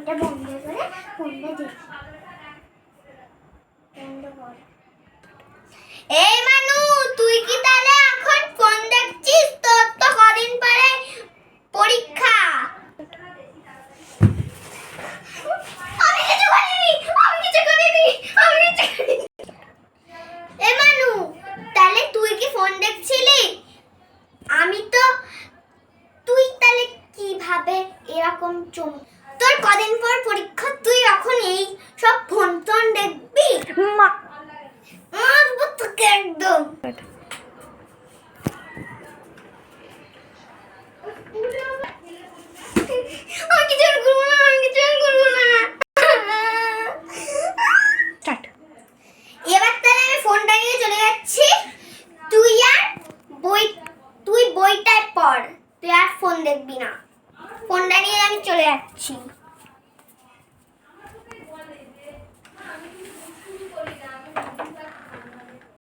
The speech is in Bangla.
বইটা বন্ধ করে ফোনটা দেখি। বন্ধ কর। এই মানু, তুই কি তাহলে এখন ফোন দেখছিস? তোর তো কদিন পরে পরীক্ষা। আমি কিছু করিনি। এই মানু, তাহলে তুই কি ফোন দেখছিলি? আমি তো, তুই তাহলে কিভাবে এরকম তোর কদিন পর পরীক্ষা, তুই এখন এই সব ফোন টোন দেখবি? মারবো তোকে একদম। আমি কিছু করবো না, এবার তাহলে আমি ফোনটা নিয়ে চলে যাচ্ছি। তুই বইটা পড়, তুই আর ফোন দেখবি না। ফোনটা নিয়ে আমি চলে যাচ্ছি।